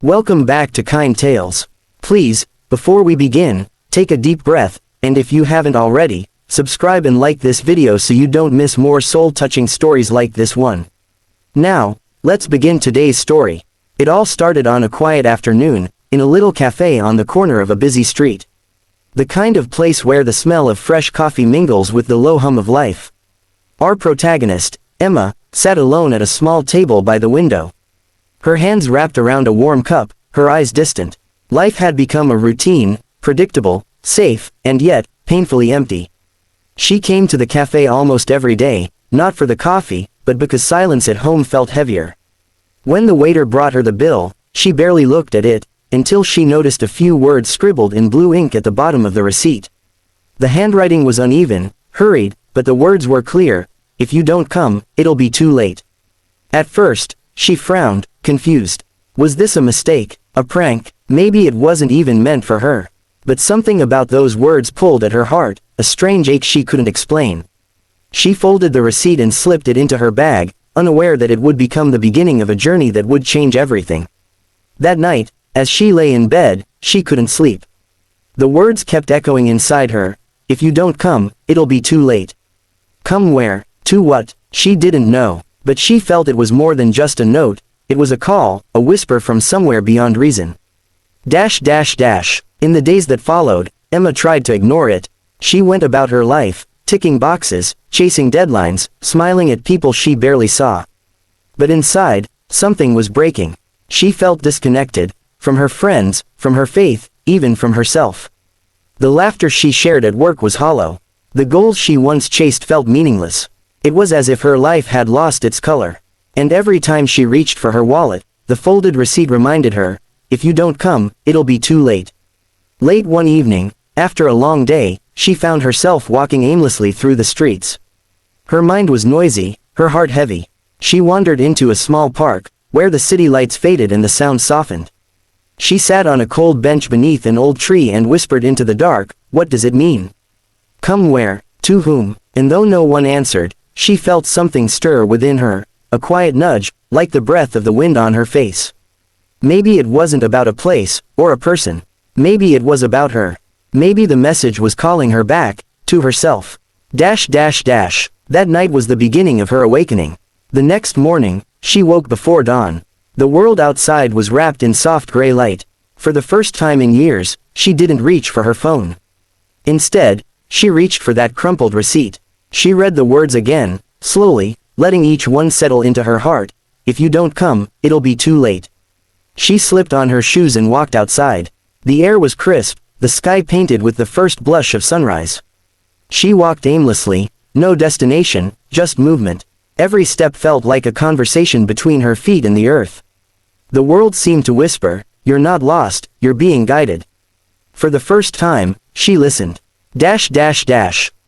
Welcome back to Kind Tales. Please, before we begin, take a deep breath, and if you haven't already, subscribe and like this video so you don't miss more soul-touching stories like this one. Now, let's begin today's story. It all started on a quiet afternoon, in a little cafe on the corner of a busy street. The kind of place where the smell of fresh coffee mingles with the low hum of life. Our protagonist, Emma, sat alone at a small table by the window. Her hands wrapped around a warm cup, her eyes distant. Life had become a routine, predictable, safe, and yet, painfully empty. She came to the cafe almost every day, not for the coffee, but because silence at home felt heavier. When the waiter brought her the bill, she barely looked at it, until she noticed a few words scribbled in blue ink at the bottom of the receipt. The handwriting was uneven, hurried, but the words were clear: "If you don't come, it'll be too late." At first, she frowned, confused. Was this a mistake, a prank? Maybe it wasn't even meant for her. But something about those words pulled at her heart, a strange ache she couldn't explain. She folded the receipt and slipped it into her bag, unaware that it would become the beginning of a journey that would change everything. That night, as she lay in bed, she couldn't sleep. The words kept echoing inside her: "If you don't come, it'll be too late." Come where? To what? She didn't know, but she felt it was more than just a note. It was a call, a whisper from somewhere beyond reason. In the days that followed, Emma tried to ignore it. She went about her life, ticking boxes, chasing deadlines, smiling at people she barely saw. But inside, something was breaking. She felt disconnected, from her friends, from her faith, even from herself. The laughter she shared at work was hollow. The goals she once chased felt meaningless. It was as if her life had lost its color. And every time she reached for her wallet, the folded receipt reminded her: "If you don't come, it'll be too late." Late one evening, after a long day, she found herself walking aimlessly through the streets. Her mind was noisy, her heart heavy. She wandered into a small park, where the city lights faded and the sound softened. She sat on a cold bench beneath an old tree and whispered into the dark, "What does it mean? Come where? To whom?" And though no one answered, she felt something stir within her, a quiet nudge, like the breath of the wind on her face. Maybe it wasn't about a place, or a person. Maybe it was about her. Maybe the message was calling her back, to herself. That night was the beginning of her awakening. The next morning, she woke before dawn. The world outside was wrapped in soft gray light. For the first time in years, she didn't reach for her phone. Instead, she reached for that crumpled receipt. She read the words again, slowly, letting each one settle into her heart: "If you don't come, it'll be too late." She slipped on her shoes and walked outside. The air was crisp, the sky painted with the first blush of sunrise. She walked aimlessly, no destination, just movement. Every step felt like a conversation between her feet and the earth. The world seemed to whisper, "You're not lost, you're being guided." For the first time, she listened.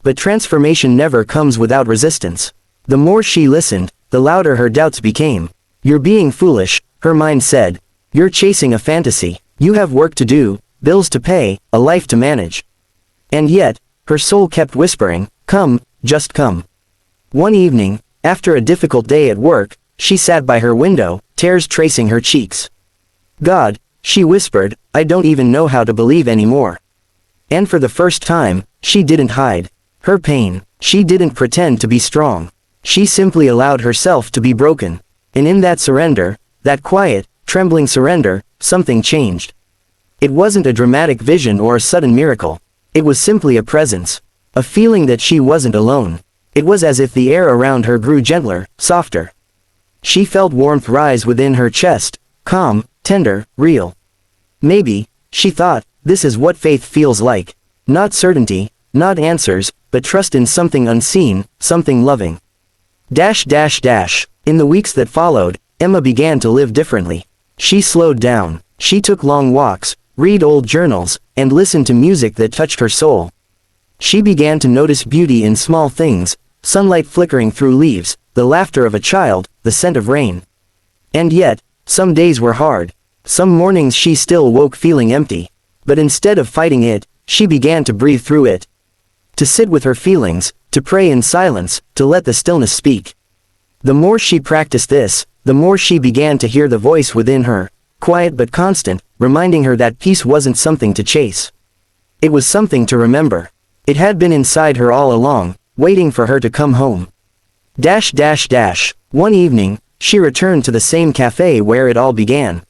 But transformation never comes without resistance. The more she listened, the louder her doubts became. "You're being foolish," her mind said. "You're chasing a fantasy. You have work to do, bills to pay, a life to manage." And yet, her soul kept whispering, "Come, just come." One evening, after a difficult day at work, she sat by her window, tears tracing her cheeks. "God," she whispered, "I don't even know how to believe anymore." And for the first time, she didn't hide her pain. She didn't pretend to be strong. She simply allowed herself to be broken. And in that surrender, that quiet, trembling surrender, something changed. It wasn't a dramatic vision or a sudden miracle. It was simply a presence. A feeling that she wasn't alone. It was as if the air around her grew gentler, softer. She felt warmth rise within her chest, calm, tender, real. Maybe, she thought, this is what faith feels like. Not certainty, not answers, but trust in something unseen, something loving. In the weeks that followed, Emma began to live differently. She slowed down. She took long walks, read old journals, and listened to music that touched her soul. She began to notice beauty in small things: sunlight flickering through leaves, the laughter of a child, the scent of rain. And yet, some days were hard. Some mornings she still woke feeling empty. But instead of fighting it, she began to breathe through it. To sit with her feelings, to pray in silence, to let the stillness speak. The more she practiced this, the more she began to hear the voice within her, quiet but constant, reminding her that peace wasn't something to chase. It was something to remember. It had been inside her all along, waiting for her to come home. One evening, she returned to the same cafe where it all began.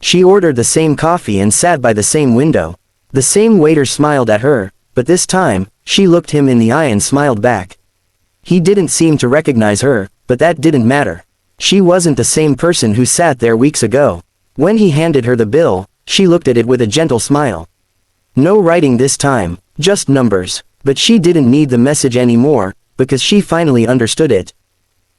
She ordered the same coffee and sat by the same window. The same waiter smiled at her, but this time, she looked him in the eye and smiled back. He didn't seem to recognize her, but that didn't matter. She wasn't the same person who sat there weeks ago. When he handed her the bill, she looked at it with a gentle smile. No writing this time, just numbers, but she didn't need the message anymore, because she finally understood it.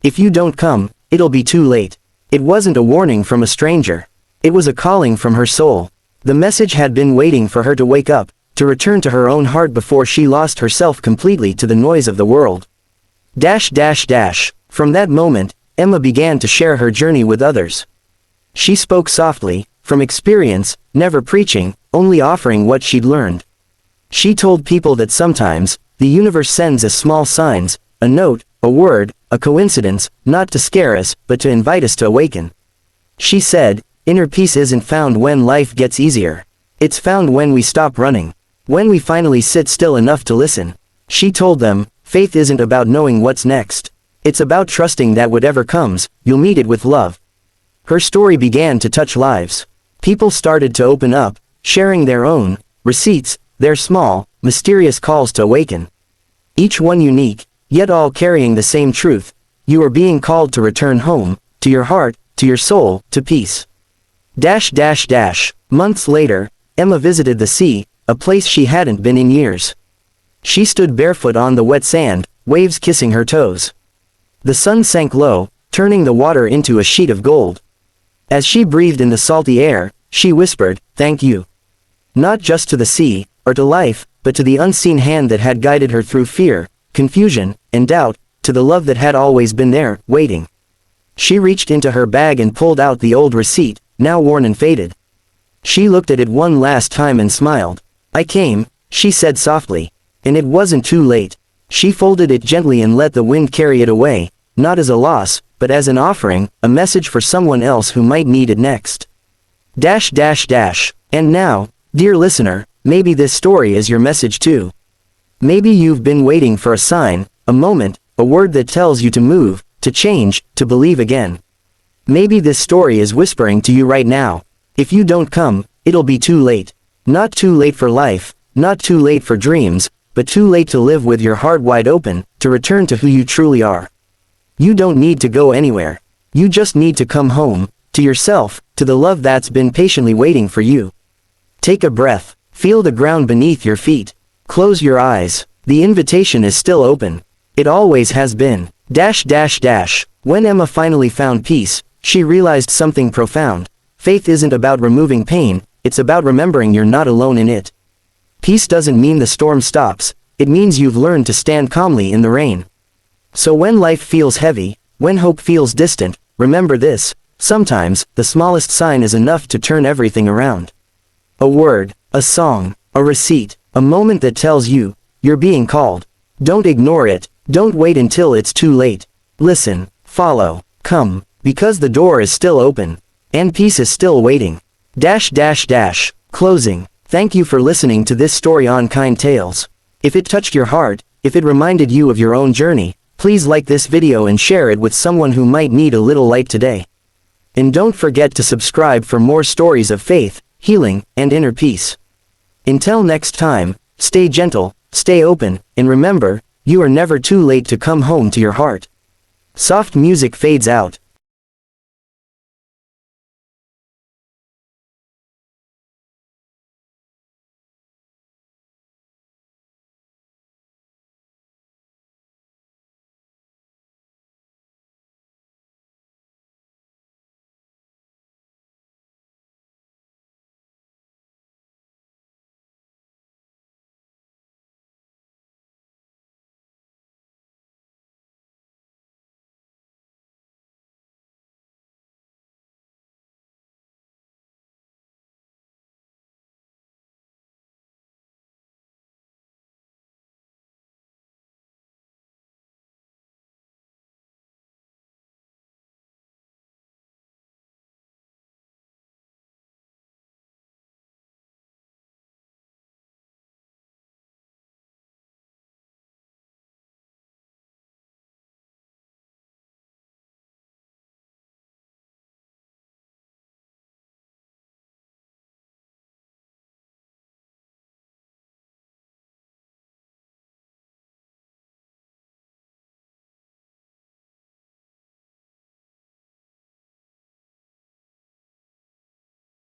If you don't come, it'll be too late. It wasn't a warning from a stranger. It was a calling from her soul. The message had been waiting for her to wake up, to return to her own heart before she lost herself completely to the noise of the world. From that moment, Emma began to share her journey with others. She spoke softly, from experience, never preaching, only offering what she'd learned. She told people that sometimes, the universe sends us small signs, a note, a word, a coincidence, not to scare us, but to invite us to awaken. She said, inner peace isn't found when life gets easier. It's found when we stop running. When we finally sit still enough to listen. She told them, faith isn't about knowing what's next. It's about trusting that whatever comes, you'll meet it with love. Her story began to touch lives. People started to open up, sharing their own receipts, their small, mysterious calls to awaken. Each one unique, yet all carrying the same truth. You are being called to return home, to your heart, to your soul, to peace. Months later, Emma visited the sea, a place she hadn't been in years. She stood barefoot on the wet sand, waves kissing her toes. The sun sank low, turning the water into a sheet of gold. As she breathed in the salty air, she whispered, thank you. Not just to the sea, or to life, but to the unseen hand that had guided her through fear, confusion, and doubt, to the love that had always been there, waiting. She reached into her bag and pulled out the old receipt, now worn and faded. She looked at it one last time and smiled. I came, she said softly. And it wasn't too late. She folded it gently and let the wind carry it away, not as a loss, but as an offering, a message for someone else who might need it next. And now, dear listener, maybe this story is your message too. Maybe you've been waiting for a sign, a moment, a word that tells you to move, to change, to believe again. Maybe this story is whispering to you right now. If you don't come, it'll be too late. Not too late for life, not too late for dreams, but too late to live with your heart wide open, to return to who you truly are. You don't need to go anywhere. You just need to come home, to yourself, to the love that's been patiently waiting for you. Take a breath, feel the ground beneath your feet. Close your eyes. The invitation is still open. It always has been. When Emma finally found peace, she realized something profound. Faith isn't about removing pain, it's about remembering you're not alone in it. Peace doesn't mean the storm stops, it means you've learned to stand calmly in the rain. So when life feels heavy, when hope feels distant, remember this, sometimes, the smallest sign is enough to turn everything around. A word, a song, a receipt, a moment that tells you, you're being called. Don't ignore it, don't wait until it's too late. Listen, follow, come, because the door is still open, and peace is still waiting. Closing. Thank you for listening to this story on Kind Tales. If it touched your heart, if it reminded you of your own journey, please like this video and share it with someone who might need a little light today. And don't forget to subscribe for more stories of faith, healing, and inner peace. Until next time, stay gentle, stay open, and remember, you are never too late to come home to your heart. Soft music fades out.